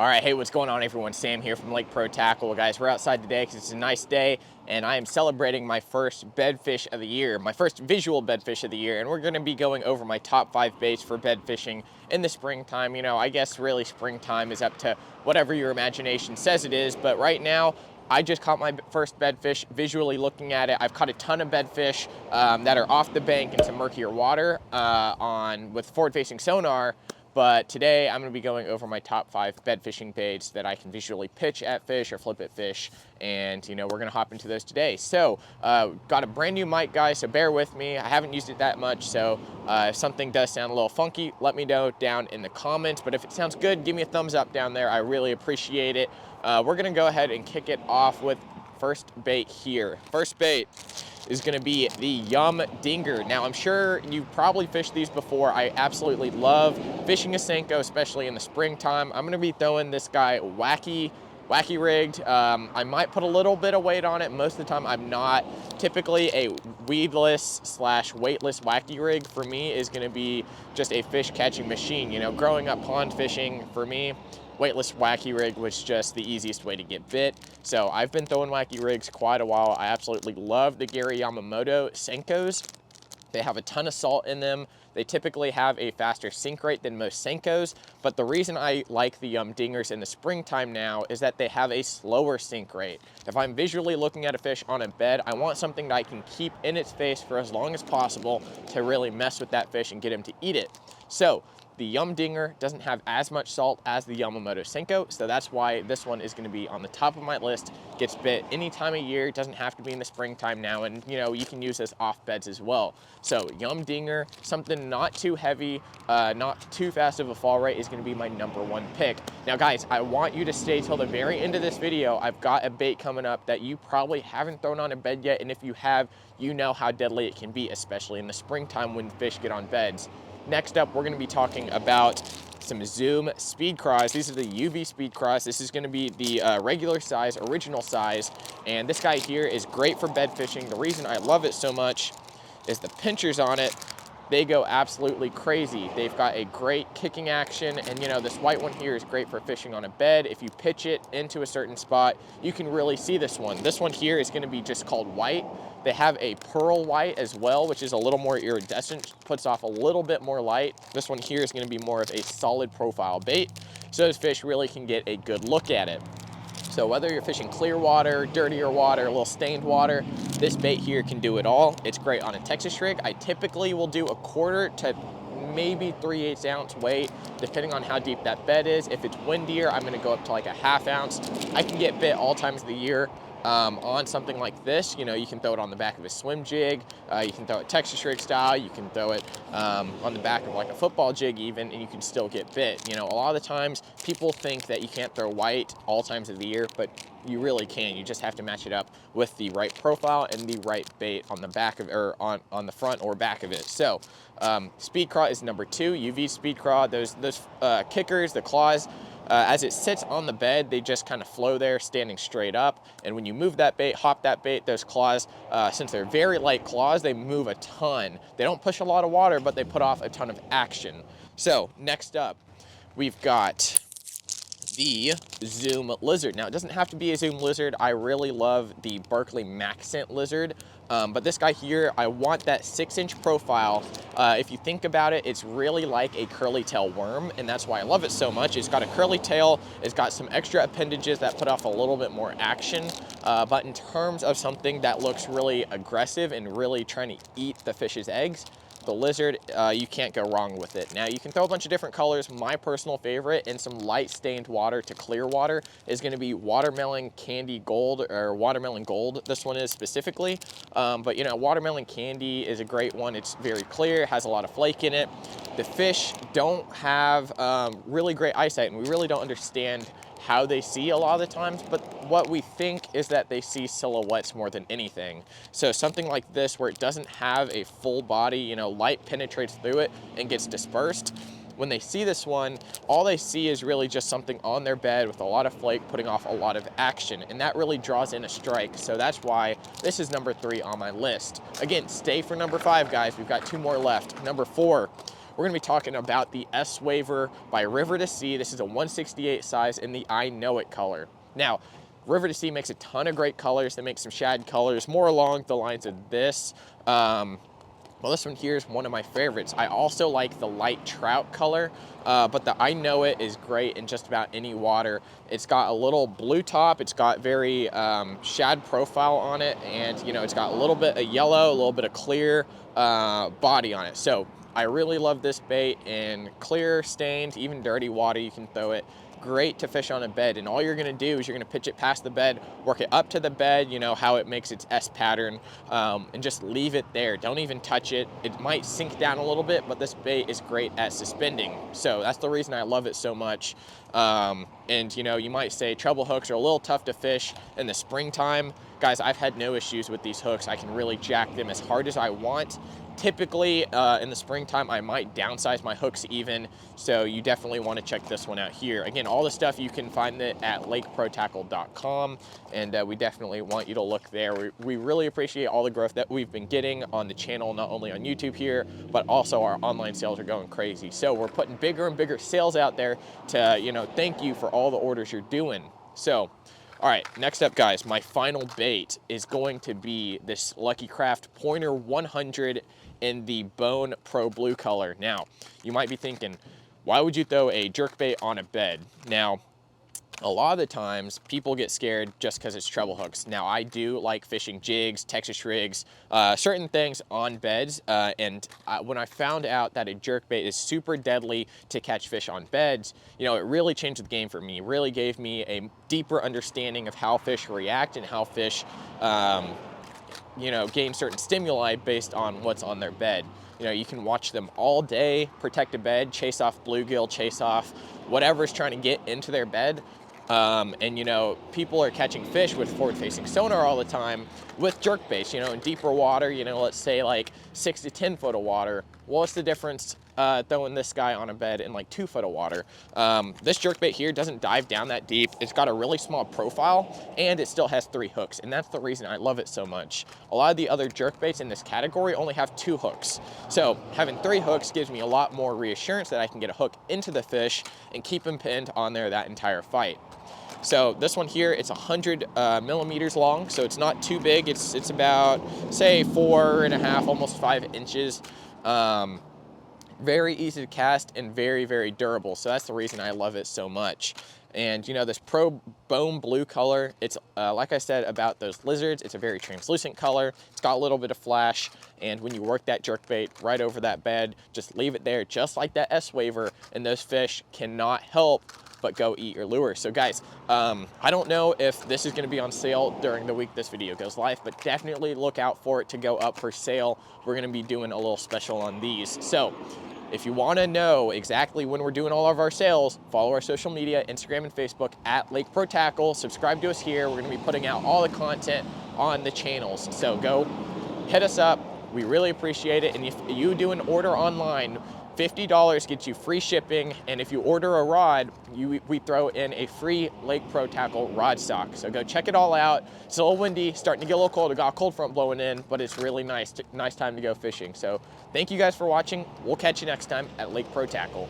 All right, hey, what's going on, everyone? Sam here from Lake Pro Tackle. Guys, we're outside today because it's a nice day, and I am celebrating my first bedfish of the year, my first visual bedfish of the year, and we're going to be going over my top 5 baits for bed fishing in the springtime. You know, I guess really springtime is up to whatever your imagination says it is, but right now, I just caught my first bedfish. Visually looking at it, I've caught a ton of bedfish that are off the bank in some murkier water with forward-facing sonar. But today I'm going to be going over my top 5 bed fishing baits that I can visually pitch at fish or flip at fish, and you know, we're going to hop into those today. So got a brand new mic, guys, so bear with me. I haven't used it that much, so if something does sound a little funky, let me know down in the comments. But if it sounds good, give me a thumbs up down there. I really appreciate it. We're going to go ahead and kick it off with first bait here. First bait is going to be the Yum Dinger. Now, I'm sure you've probably fished these before. I absolutely love fishing a Senko, especially in the springtime. I'm going to be throwing this guy wacky rigged. I might put a little bit of weight on it. Most of the time I'm not. Typically a weedless / weightless wacky rig for me is going to be just a fish catching machine. You know, growing up pond fishing, for me, weightless wacky rig was just the easiest way to get bit. So I've been throwing wacky rigs quite a while. I absolutely love the Gary Yamamoto Senkos. They have a ton of salt in them. They typically have a faster sink rate than most Senkos, but the reason I like the Yum Dingers in the springtime now is that they have a slower sink rate. If I'm visually looking at a fish on a bed, I want something that I can keep in its face for as long as possible to really mess with that fish and get him to eat it. So the Yum Dinger doesn't have as much salt as the Yamamoto Senko, so that's why this one is going to be on the top of my list. Gets bit any time of year. It doesn't have to be in the springtime now, and you know, you can use this off beds as well. So Yum Dinger, something not too heavy, not too fast of a fall rate, is going to be my #1 pick. Now guys, I want you to stay till the very end of this video. I've got a bait coming up that you probably haven't thrown on a bed yet, and if you have, you know how deadly it can be, especially in the springtime when fish get on beds. Next up, we're going to be talking about some Zoom Speed Craws. These are the UV Speed Craws. This is going to be the regular size, original size, and this guy here is great for bed fishing. The reason I love it so much is the pinchers on it. They go absolutely crazy. They've got a great kicking action, and you know, this white one here is great for fishing on a bed. If you pitch it into a certain spot, you can really see this one. This one here is going to be just called white. They have a pearl white as well, which is a little more iridescent, puts off a little bit more light. This one here is going to be more of a solid profile bait, so those fish really can get a good look at it. So whether you're fishing clear water, dirtier water, a little stained water, this bait here can do it all. It's great on a Texas rig. I typically will do a 1/4 to maybe 3/8 ounce weight, depending on how deep that bed is. If it's windier, I'm gonna go up to like a 1/2 ounce. I can get bit all times of the year. On something like this, you know, you can throw it on the back of a swim jig, you can throw it Texas rig style, you can throw it on the back of like a football jig even, and you can still get bit. You know, a lot of the times people think that you can't throw white all times of the year, but you really can. You just have to match it up with the right profile and the right bait on the back of, or on the front or back of it. So Speed Craw is #2, UV Speed Craw. Those kickers, the claws, as it sits on the bed, they just kind of flow there, standing straight up. And when you move that bait, hop that bait, those claws, since they're very light claws, they move a ton. They don't push a lot of water, but they put off a ton of action. So next up, we've got the Zoom Lizard. Now, it doesn't have to be a Zoom Lizard. I really love the Berkley Maxent Lizard. But this guy here, I want that 6-inch profile. If you think about it, it's really like a curly tail worm, and that's why I love it so much. It's got a curly tail, it's got some extra appendages that put off a little bit more action. But in terms of something that looks really aggressive and really trying to eat the fish's eggs, the Lizard, you can't go wrong with it. Now, you can throw a bunch of different colors. My personal favorite in some light stained water to clear water is going to be watermelon candy gold, or watermelon gold. This one is specifically, but you know, watermelon candy is a great one. It's very clear, has a lot of flake in it. The fish don't have really great eyesight, and we really don't understand how they see a lot of the times, but what we think is that they see silhouettes more than anything. So something like this, where it doesn't have a full body, you know, light penetrates through it and gets dispersed, when they see this one, all they see is really just something on their bed with a lot of flake putting off a lot of action, and that really draws in a strike. So that's why this is #3 on my list. Again, stay for #5, guys. We've got 2 more left. #4, we're gonna be talking about the S Waver by River to Sea. This is a 168 size in the I Know It color. Now, River to Sea makes a ton of great colors. They make some shad colors, more along the lines of this. Well, this one here is one of my favorites. I also like the light trout color, but the I Know It is great in just about any water. It's got a little blue top. It's got very shad profile on it, and it's got a little bit of yellow, a little bit of clear body on it. So I really love this bait in clear, stained, even dirty water. You can throw it. Great to fish on a bed, and all you're gonna do is you're gonna pitch it past the bed, work it up to the bed, how it makes its S pattern, and just leave it there. Don't even touch it. It might sink down a little bit, but this bait is great at suspending. So that's the reason I love it so much. And you might say treble hooks are a little tough to fish in the springtime. Guys, I've had no issues with these hooks. I can really jack them as hard as I want. Typically in the springtime, I might downsize my hooks even, so you definitely want to check this one out here. Again, all the stuff, you can find it at lakeprotackle.com, and we definitely want you to look there. We really appreciate all the growth that we've been getting on the channel, not only on YouTube here, but also our online sales are going crazy. So we're putting bigger and bigger sales out there to, thank you for all the orders you're doing. So, all right, next up, guys, my final bait is going to be this Lucky Craft Pointer 100 in the Bone Pro Blue color. Now, you might be thinking, why would you throw a jerkbait on a bed? Now, a lot of the times people get scared just because it's treble hooks. Now, I do like fishing jigs, Texas rigs, certain things on beds. And when I found out that a jerkbait is super deadly to catch fish on beds, it really changed the game for me. It really gave me a deeper understanding of how fish react and how fish, gain certain stimuli based on what's on their bed. You can watch them all day, protect a bed, chase off bluegill, chase off whatever's trying to get into their bed. And people are catching fish with forward-facing sonar all the time with jerkbaits, in deeper water, let's say like 6 to 10 foot of water. Well, what's the difference throwing this guy on a bed in like 2 foot of water? This jerkbait here doesn't dive down that deep. It's got a really small profile, and it still has 3 hooks, and that's the reason I love it so much. A lot of the other jerkbaits in this category only have 2 hooks. So having 3 hooks gives me a lot more reassurance that I can get a hook into the fish and keep him pinned on there that entire fight. So this one here, it's 100 millimeters long, so it's not too big. It's about, say, 4.5, almost 5 inches. Very easy to cast and very, very durable. So that's the reason I love it so much. And this Pro Bone Blue color, it's like I said about those lizards, it's a very translucent color. It's got a little bit of flash, and when you work that jerkbait right over that bed, just leave it there just like that S Waver, and those fish cannot help but go eat your lure. So guys, I don't know if this is gonna be on sale during the week this video goes live, but definitely look out for it to go up for sale. We're gonna be doing a little special on these. So if you wanna know exactly when we're doing all of our sales, follow our social media, Instagram and Facebook at Lake Pro Tackle. Subscribe to us here. We're gonna be putting out all the content on the channels. So go hit us up. We really appreciate it. And if you do an order online, $50 gets you free shipping, and if you order a rod, we throw in a free Lake Pro Tackle rod stock. So go check it all out. It's a little windy, starting to get a little cold. We got a cold front blowing in, but it's really nice time to go fishing. So thank you guys for watching. We'll catch you next time at Lake Pro Tackle.